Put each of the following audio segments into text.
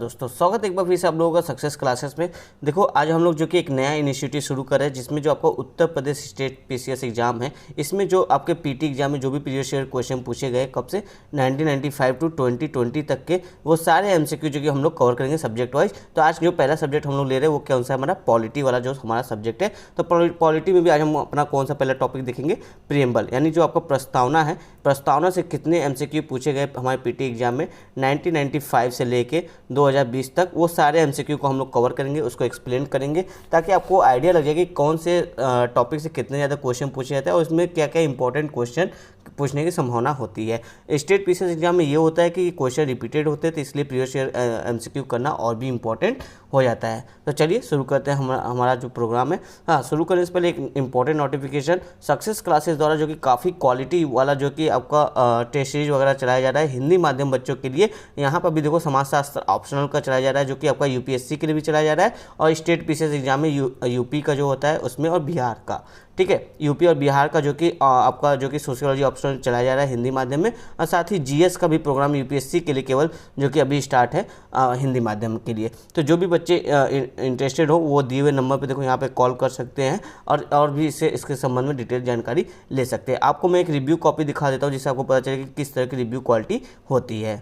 दोस्तों, स्वागत है एक बार फिर से आप लोगों का सक्सेस क्लासेस में। देखो आज हम लोग जो कि एक नया इनिशिएटिव शुरू कर रहे हैं जिसमें जो आपको Uttar Pradesh state PCS exam है, इसमें जो आपके पीटी एग्जाम में जो भी प्रीवियस ईयर क्वेश्चन पूछे गए कब से 1995 टू 2020 तक के, वो सारे एमसीक्यू जो कि हम लोग कवर करेंगे सब्जेक्ट वाइज। तो आज जो पहला सब्जेक्ट हम लोग ले रहे हैं वो कौन सा है, हमारा पॉलिटी वाला जो हमारा सब्जेक्ट है। तो पॉलिटी में भी आज हम अपना कौन सा पहला टॉपिक देखेंगे, प्रीएम्बल, यानी जो आपका प्रस्तावना है, प्रस्तावना से कितने एमसीक्यू पूछे गए हमारे पीटी एग्जाम में 1995 से लेके 2020 तक, वो सारे एमसीक्यू को हम लोग कवर करेंगे, उसको एक्सप्लेन करेंगे ताकि आपको आइडिया लग जाए कि कौन से टॉपिक से कितने ज़्यादा क्वेश्चन पूछे जाते हैं और उसमें क्या क्या इंपॉर्टेंट क्वेश्चन पूछने की संभावना होती है। स्टेट पीसीएस एग्जाम में ये होता है कि क्वेश्चन रिपीटेड होते हैं, तो इसलिए प्रीवियस ईयर एमसीक्यू करना और भी इंपॉर्टेंट हो जाता है। तो चलिए शुरू करते हैं हमारा जो प्रोग्राम है। हाँ, शुरू करने से पहले एक इंपॉर्टेंट नोटिफिकेशन, सक्सेस क्लासेस द्वारा जो कि काफ़ी क्वालिटी वाला जो कि आपका टेस्ट सीरीज वगैरह चलाया जा रहा है हिंदी माध्यम बच्चों के लिए। यहाँ पर भी देखो समाजशास्त्र ऑप्शनल का चलाया जा रहा है जो कि आपका यूपीएससी के लिए भी चलाया जा रहा है, और स्टेट पीसीएस एग्जाम में यूपी का जो होता है उसमें, और बिहार का, ठीक है, यूपी और बिहार का जो कि आपका जो कि सोशियोलॉजी ऑप्शनल चलाया जा रहा है हिंदी माध्यम में, और साथ ही जीएस का भी प्रोग्राम यूपीएससी के लिए केवल जो कि अभी स्टार्ट है हिंदी माध्यम के लिए। तो जो भी बच्चे इंटरेस्टेड हो वो दिए हुए नंबर पे देखो यहाँ पे कॉल कर सकते हैं और भी इसके संबंध में डिटेल जानकारी ले सकते हैं। आपको मैं एक रिव्यू कॉपी दिखा देता हूँ जिससे आपको पता चले कि किस तरह की रिव्यू क्वालिटी होती है।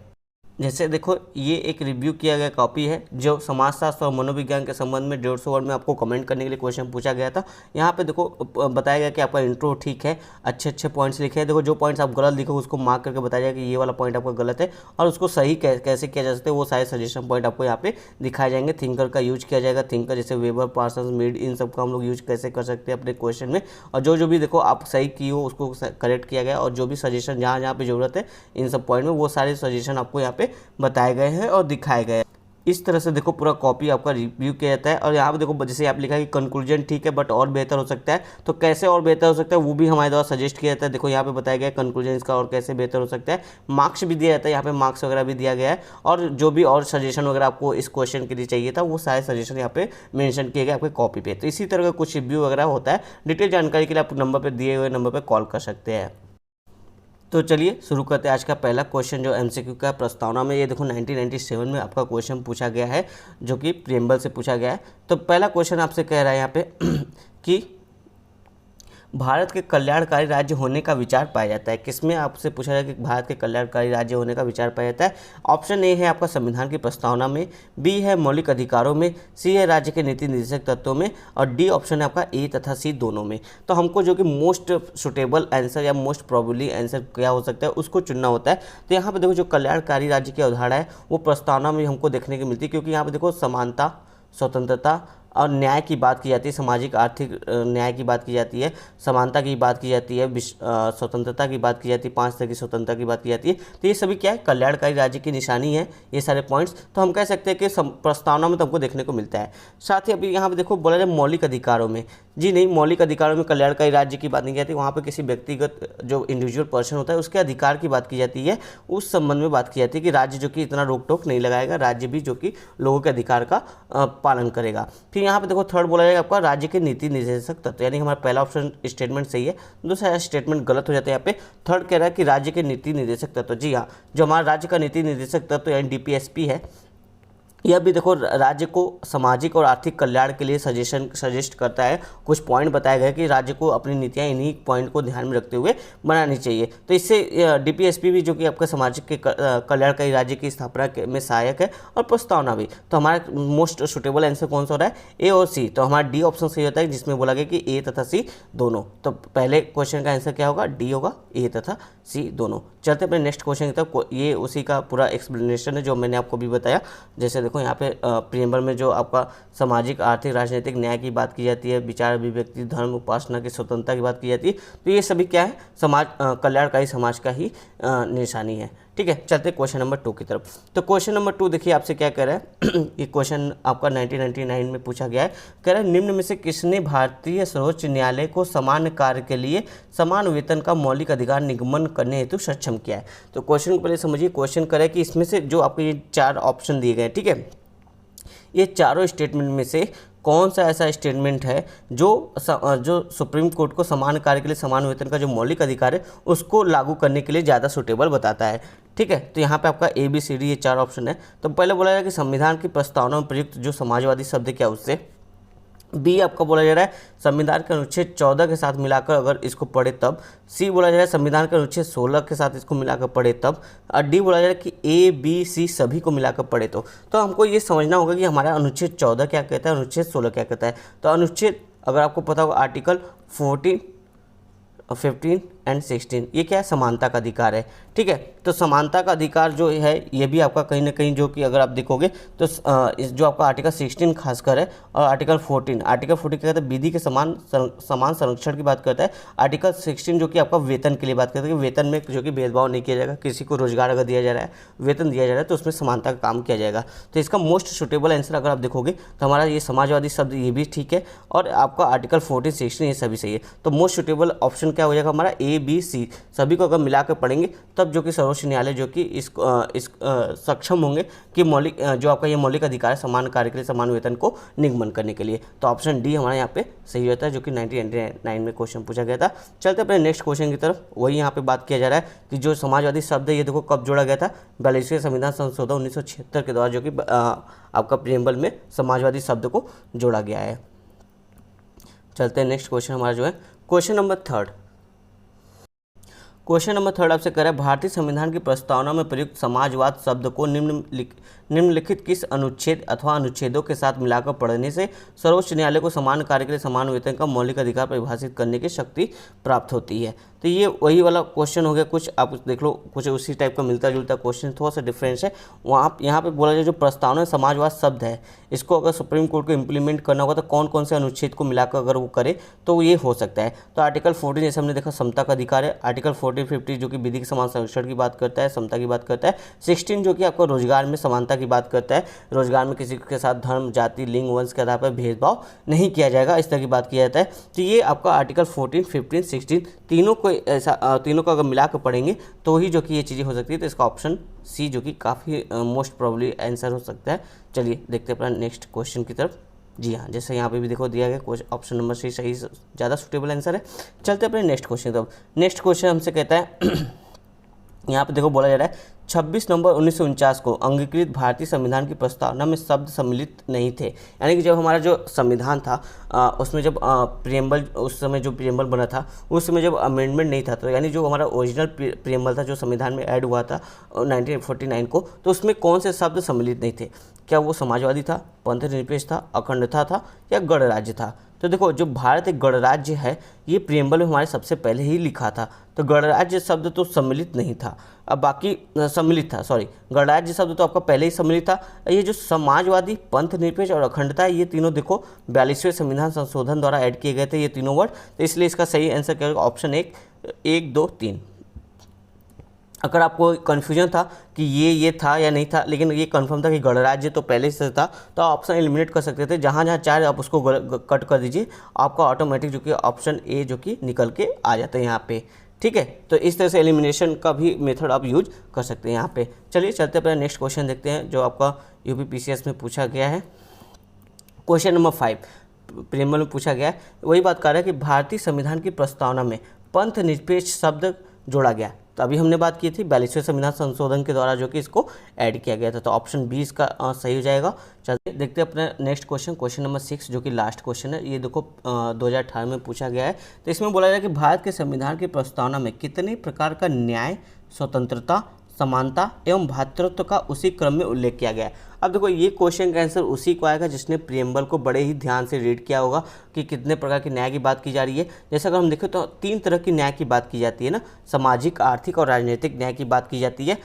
जैसे देखो ये एक रिव्यू किया गया कॉपी है जो समाजशास्त्र और मनोविज्ञान के संबंध में 150 वर्ड में आपको कमेंट करने के लिए क्वेश्चन पूछा गया था। यहाँ पे देखो बताया गया कि आपका इंट्रो ठीक है, अच्छे पॉइंट्स लिखे हैं। देखो जो पॉइंट्स आप गलत लिखो उसको मार्क करके बताया जाएगा कि ये वाला पॉइंट आपका गलत है, और उसको सही कैसे किया जा सकता है वो सारे सजेशन पॉइंट आपको यहाँ पे दिखाए जाएंगे। थिंकर का यूज किया जाएगा, थिंकर जैसे वेबर, पार्सन्स, मीड, इन सब का हम लोग यूज कैसे कर सकते हैं अपने क्वेश्चन में, और जो भी देखो आप सही की हो उसको करेक्ट किया गया, और जो भी सजेशन जहाँ पे जरूरत है इन सब पॉइंट में वो सारे सजेशन आपको यहाँ पे बताए गए हैं और दिखाए गए हैं। इस तरह से देखो पूरा कॉपी आपका रिव्यू किया जाता है। और यहाँ पे देखो जैसे आप लिखा है कि कंक्लूजन ठीक है बट और बेहतर हो सकता है, तो कैसे और बेहतर हो सकता है वो भी हमारे द्वारा सजेस्ट किया जाता है। देखो यहाँ पे बताया गया है कंक्लूजन इसका और कैसे बेहतर हो सकता है। मार्क्स भी दिया जाता है, यहाँ पे मार्क्स वगैरह भी दिया गया है, और जो भी और सजेशन वगैरह आपको इस क्वेश्चन के लिए चाहिए था वो सारे सजेशन यहाँ पे मेंशन किए गए आपके कॉपी पे। तो इसी तरह का कुछ रिव्यू वगैरह होता है। डिटेल जानकारी के लिए आप नंबर पर दिए हुए नंबर पर कॉल कर सकते हैं। तो चलिए शुरू करते हैं आज का पहला क्वेश्चन जो एमसीक्यू का प्रस्तावना में। ये देखो 1997 में आपका क्वेश्चन पूछा गया है जो कि प्रीएम्बल से पूछा गया है। तो पहला क्वेश्चन आपसे कह रहा है यहाँ पे कि भारत के कल्याणकारी राज्य होने का विचार पाया जाता है। किसमें आपसे पूछा जाए कि भारत के कल्याणकारी राज्य होने का विचार पाया जाता है। ऑप्शन ए है आपका संविधान की प्रस्तावना में, बी है मौलिक अधिकारों में, सी है राज्य के नीति निर्देशक तत्वों में, और डी ऑप्शन है आपका ए तथा सी दोनों में। तो हमको जो कि मोस्ट सुटेबल आंसर या मोस्ट प्रोबेबली आंसर क्या हो सकता है उसको चुनना होता है। तो यहाँ पर देखो जो कल्याणकारी राज्य की अवधारणा है वो प्रस्तावना में हमको देखने को मिलती है, क्योंकि यहाँ पर देखो समानता, स्वतंत्रता और न्याय की बात की जाती है, सामाजिक आर्थिक न्याय की बात की जाती है, समानता की बात की जाती है, स्वतंत्रता की बात की जाती है, 5 तरह की स्वतंत्रता की बात की जाती है। तो ये सभी क्या है, कल्याणकारी राज्य की निशानी है ये सारे पॉइंट्स। तो हम कह सकते हैं कि प्रस्तावना में तो हमको देखने को मिलता है। साथ ही अभी यहाँ पे देखो बोला जाए मौलिक अधिकारों में, जी नहीं, मौलिक अधिकारों में कल्याणकारी राज्य की बात नहीं की जाती। वहाँ पर किसी व्यक्तिगत जो इंडिविजुअल पर्सन होता है उसके अधिकार की बात की जाती है, उस संबंध में बात की जाती है कि राज्य जो कि इतना रोक टोक नहीं लगाएगा, राज्य भी जो कि लोगों के अधिकार का पालन करेगा। फिर यहाँ पे देखो थर्ड बोला जाएगा आपका राज्य के नीति निर्देशक तत्व, यानी हमारा पहला ऑप्शन स्टेटमेंट सही है, दूसरा स्टेटमेंट गलत हो जाता है। यहाँ पे थर्ड कह रहा है कि राज्य के नीति निर्देशक तत्व। जी हाँ, जो हमारा राज्य का नीति निर्देशक तत्व यानी डीपीएसपी है, यह भी देखो राज्य को सामाजिक और आर्थिक कल्याण के लिए सजेस्ट करता है। कुछ पॉइंट बताए गए कि राज्य को अपनी नीतियाँ इन्हीं पॉइंट को ध्यान में रखते हुए बनानी चाहिए। तो इससे डीपीएसपी भी जो कि आपका सामाजिक के कल्याणकारी राज्य की स्थापना में सहायक है, और प्रस्तावना भी। तो हमारा मोस्ट सुटेबल आंसर कौन सा हो रहा है, ए और सी। तो हमारा डी ऑप्शन सही होता है जिसमें बोला गया कि ए तथा सी दोनों। तो पहले क्वेश्चन का आंसर क्या होगा, डी होगा, ए तथा सी दोनों। चलते अपने नेक्स्ट क्वेश्चन की तरफ। ये उसी का पूरा एक्सप्लेनेशन है जो मैंने आपको भी बताया। जैसे देखो यहाँ पे प्रीएम्बल में जो आपका सामाजिक, आर्थिक, राजनीतिक न्याय की बात की जाती है, विचार अभिव्यक्ति, धर्म, उपासना की स्वतंत्रता की बात की जाती है। तो ये सभी क्या है, समाज कल्याणकारी समाज का ही निशानी है। ठीक है, चलते क्वेश्चन नंबर 2 की तरफ। तो क्वेश्चन नंबर 2 देखिए आपसे क्या कह रहा है ये क्वेश्चन आपका 1999 में पूछा गया है। कह रहा है निम्न में से किसने भारतीय सर्वोच्च न्यायालय को समान कार्य के लिए समान वेतन का मौलिक अधिकार निगमन करने हेतु सक्षम किया है। तो क्वेश्चन को पहले समझिए। क्वेश्चन करे कि इसमें से जो आपको ये 4 ऑप्शन दिए गए, ठीक है, ये चारों स्टेटमेंट में से कौन सा ऐसा स्टेटमेंट है जो सुप्रीम कोर्ट को समान कार्य के लिए समान वेतन का जो मौलिक अधिकार है उसको लागू करने के लिए ज़्यादा सुटेबल बताता है। ठीक है, तो यहाँ पे आपका ABCD ये 4 ऑप्शन है। तो पहले बोला जाए कि संविधान की प्रस्तावना में प्रयुक्त जो समाजवादी शब्द क्या उससे। बी आपका बोला जा रहा है संविधान के अनुच्छेद 14 के साथ मिलाकर अगर इसको पढ़े तब। सी बोला जा रहा है संविधान के अनुच्छेद 16 के साथ इसको मिलाकर पढ़े तब। और डी बोला जा रहा है कि ABC सभी को मिलाकर पढ़े तो हमको ये समझना होगा कि हमारा अनुच्छेद 14 क्या कहता है, अनुच्छेद 16 क्या कहता है। तो अनुच्छेद अगर आपको पता होगा आर्टिकल 14, 15 एंड 16 ये क्या है, समानता का अधिकार है। ठीक है, तो समानता का अधिकार जो है ये भी आपका कहीं ना कहीं जो कि अगर आप देखोगे तो इस जो आपका आर्टिकल 16 खासकर है और आर्टिकल 14 क्या कहता है, विधि के समान संरक्षण की बात करता है। आर्टिकल 16 जो कि आपका वेतन के लिए बात करता है कि वेतन में जो कि भेदभाव नहीं किया जाएगा, किसी को रोजगार अगर दिया जा रहा है, वेतन दिया जा रहा है तो उसमें समानता का काम किया जाएगा। तो इसका मोस्ट सुटेबल आंसर अगर आप देखोगे तो हमारा ये समाजवादी शब्द ये भी ठीक है और आपका आर्टिकल 14, 16 ये सभी सही है। तो मोस्ट सुटेबल ऑप्शन क्या हो जाएगा हमारा ABC सभी को अगर मिलाकर पढ़ेंगे तब जो कि सर्वोच्च न्यायालय जो कि इस सक्षम होंगे कि मौलिक जो आपका ये मौलिक अधिकार है समान कार्य के लिए समान वेतन को निगमन करने के लिए। तो ऑप्शन डी हमारे यहाँ पे सही होता है जो कि 1999 में क्वेश्चन पूछा गया था। चलते अपने नेक्स्ट क्वेश्चन की तरफ। वही यहाँ पे बात किया जा रहा है कि जो समाजवादी शब्द है ये देखो कब जोड़ा गया था, 42वें संविधान संशोधन 1976 के द्वारा जो कि आपका प्रियम्बल में समाजवादी शब्द को जोड़ा गया है। चलते हैं नेक्स्ट क्वेश्चन हमारा जो है क्वेश्चन नंबर 3। क्वेश्चन नंबर 3 आपसे कह रहा है भारतीय संविधान की प्रस्तावना में प्रयुक्त समाजवाद शब्द को निम्नलिखित किस अनुच्छेद अथवा अनुच्छेदों के साथ मिलाकर पढ़ने से सर्वोच्च न्यायालय को समान कार्य के लिए समान वेतन का मौलिक अधिकार परिभाषित करने की शक्ति प्राप्त होती है। तो ये वही वाला क्वेश्चन हो गया, कुछ आप देख लो कुछ उसी टाइप का मिलता जुलता क्वेश्चन, थोड़ा सा डिफरेंस है। वहाँ यहाँ पे बोला जाए जो प्रस्तावना में समाजवाद शब्द है इसको अगर सुप्रीम कोर्ट को इम्प्लीमेंट करना होगा तो कौन कौन से अनुच्छेद को मिलाकर अगर वो करे तो ये हो सकता है। तो आर्टिकल 14 जैसे हमने देखा समता का अधिकार है, आर्टिकल 14, 50 जो कि विधि के समान संरक्षण की बात करता है, समता की बात करता है, 16 जो कि आपको रोजगार में समानता की बात करता है, रोजगार में किसी के साथ धर्म, जाति, लिंग, वंश के आधार पर भेदभाव नहीं किया जाएगा, इस तरह की बात किया जाता है। तो ये आपका आर्टिकल 14, 15, 16 तीनों को अगर मिलाकर पढ़ेंगे तो ही जो कि ये चीज़ें हो सकती है। तो इसका ऑप्शन सी जो कि काफ़ी मोस्ट प्रोबेबली आंसर हो सकता है। चलिए देखते हैं अपना नेक्स्ट क्वेश्चन की तरफ। जी हाँ, जैसे यहाँ पे भी देखो दिया गया ऑप्शन नंबर सी सही ज़्यादा सुटेबल आंसर है। चलते अपने नेक्स्ट क्वेश्चन की तरफ। नेक्स्ट क्वेश्चन हमसे कहता है यहाँ पे देखो बोला जा रहा है 26 नवंबर 1949 को अंगीकृत भारतीय संविधान की प्रस्तावना में शब्द सम्मिलित नहीं थे। यानी कि जब हमारा जो संविधान था उसमें जब प्रियम्बल उस समय जो प्रियम्बल बना था उस समय जब अमेंडमेंट नहीं था, तो यानी जो हमारा ओरिजिनल प्रियम्बल था जो संविधान में ऐड हुआ था 1949 को, तो उसमें कौन से शब्द सम्मिलित नहीं थे। क्या वो समाजवादी था, पंथनिरपेक्ष था, अखंडता था या गणराज्य था। तो देखो जो भारत एक गणराज्य है ये प्रियम्बल में हमारे सबसे पहले ही लिखा था, तो गणराज्य शब्द तो सम्मिलित नहीं था। अब बाकी सम्मिलित था, सॉरी गणराज्य शब्द तो आपका पहले ही सम्मिलित था। ये जो समाजवादी, पंथनिरपेक्ष और अखंडता है ये तीनों देखो 42वें संविधान संशोधन द्वारा ऐड किए गए थे ये तीनों वर्ड। तो इसलिए इसका सही आंसर क्या होगा, ऑप्शन 1, 2, 3। अगर आपको कन्फ्यूजन था कि ये था या नहीं था, लेकिन ये कंफर्म था कि गणराज्य तो पहले से था, तो आप ऑप्शन एलिमिनेट कर सकते थे। जहाँ जहाँ चाहे आप उसको कट कर दीजिए, आपका ऑटोमेटिक जो कि ऑप्शन ए जो कि निकल के आ जाता है यहाँ पे। ठीक है, तो इस तरह से एलिमिनेशन का भी मेथड आप यूज कर सकते हैं यहाँ पे। चलिए चलते अपना नेक्स्ट क्वेश्चन देखते हैं जो आपका UPPCS में पूछा गया है। क्वेश्चन नंबर 5 प्रियम्बल में पूछा गया है, वही बात कर रहा है कि भारतीय संविधान की प्रस्तावना में पंथ निरपेक्ष शब्द जोड़ा गया। तो अभी हमने बात की थी 42वें संविधान संशोधन के द्वारा जो कि इसको ऐड किया गया था। तो ऑप्शन बी इसका सही हो जाएगा। चलिए देखते हैं अपने नेक्स्ट क्वेश्चन नंबर 6 जो कि लास्ट क्वेश्चन है। ये देखो 2018 में पूछा गया है। तो इसमें बोला गया कि भारत के संविधान की प्रस्तावना में कितने प्रकार का न्याय, स्वतंत्रता, समानता एवं भ्रातृत्व का उसी क्रम में उल्लेख किया गया है। अब देखो ये क्वेश्चन का आंसर उसी को आएगा जिसने प्रियम्बल को बड़े ही ध्यान से रीड किया होगा कि कितने प्रकार के न्याय की बात की जा रही है। जैसे अगर हम देखें तो 3 तरह की न्याय की बात की जाती है ना, सामाजिक, आर्थिक और राजनीतिक न्याय की बात की जाती है।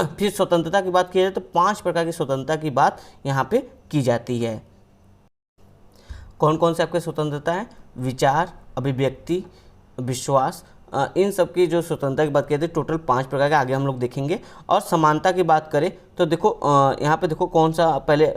फिर स्वतंत्रता की बात की जाए तो 5 प्रकार की स्वतंत्रता की बात यहाँ पे की जाती है। कौन कौन से आपके स्वतंत्रता है, विचार, अभिव्यक्ति, विश्वास, इन सब की जो स्वतंत्रता की बात की जाती है टोटल 5 प्रकार के आगे हम लोग देखेंगे। और समानता की बात करें तो देखो यहाँ पे देखो कौन सा पहले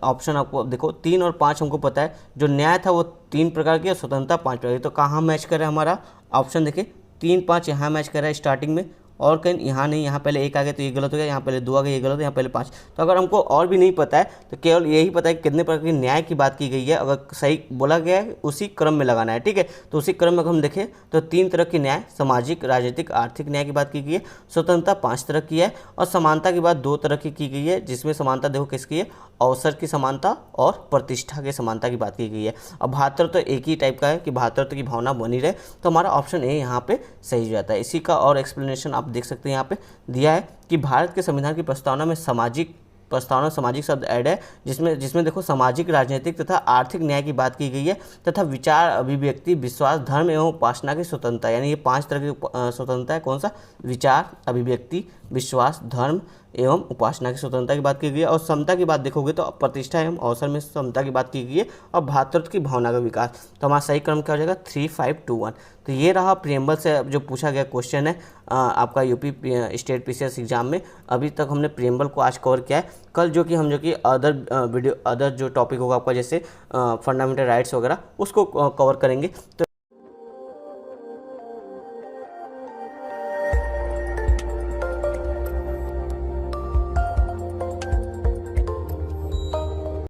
ऑप्शन आपको देखो 3 और 5 हमको पता है। जो न्याय था वो 3 प्रकार की और स्वतंत्रता 5 प्रकार की। तो कहाँ मैच कर रहा है हमारा ऑप्शन देखिए 3, 5 यहाँ मैच कर रहा है स्टार्टिंग में, और कहीं यहाँ नहीं, यहाँ पहले 1 आ गया तो ये गलत हो गया, यहाँ पहले 2 आ गया ये गलत है, यहाँ पहले 5। तो अगर हमको और भी नहीं पता है तो केवल यही पता है कि कितने प्रकार के न्याय की बात की गई है, अगर सही बोला गया है उसी क्रम में लगाना है, ठीक है। तो उसी क्रम में अगर हम देखें तो 3 तरह की न्याय, सामाजिक, राजनीतिक, आर्थिक न्याय की बात की गई है। स्वतंत्रता 5 तरह की है और समानता की बात 2 तरह की गई है, जिसमें समानता देखो किसकी है, अवसर की समानता और प्रतिष्ठा की समानता की बात की गई है। अब भातृत्व तो एक ही टाइप का है कि भातृत्व की भावना बनी रहे, तो हमारा ऑप्शन ए यहाँ पे सही हो जाता है। इसी का और एक्सप्लेनेशन आप देख सकते हैं यहाँ पे दिया है कि भारत के संविधान की प्रस्तावना में सामाजिक शब्द ऐड है, जिसमें देखो सामाजिक, राजनीतिक तथा आर्थिक न्याय की बात की गई है, तथा विचार, अभिव्यक्ति, विश्वास, धर्म एवं उपासना की स्वतंत्रता, यानी ये 5 तरह की स्वतंत्रता है। कौन सा? विचार, अभिव्यक्ति, विश्वास, धर्म एवं उपासना की स्वतंत्रता की बात की गई है। और समता की बात देखोगे तो प्रतिष्ठा एवं अवसर में समता की बात की गई है, और भातृत्व की भावना का विकास। तो हमारा सही क्रम क्या हो जाएगा? 3, 5, 2, 1। तो ये रहा प्रियम्बल से जो पूछा गया क्वेश्चन है आपका यूपी स्टेट पीसीएस एग्जाम में। अभी तक हमने प्रियम्बल को आज कवर किया है। कल जो कि अदर जो टॉपिक होगा आपका, जैसे फंडामेंटल राइट्स वगैरह, उसको कवर करेंगे। तो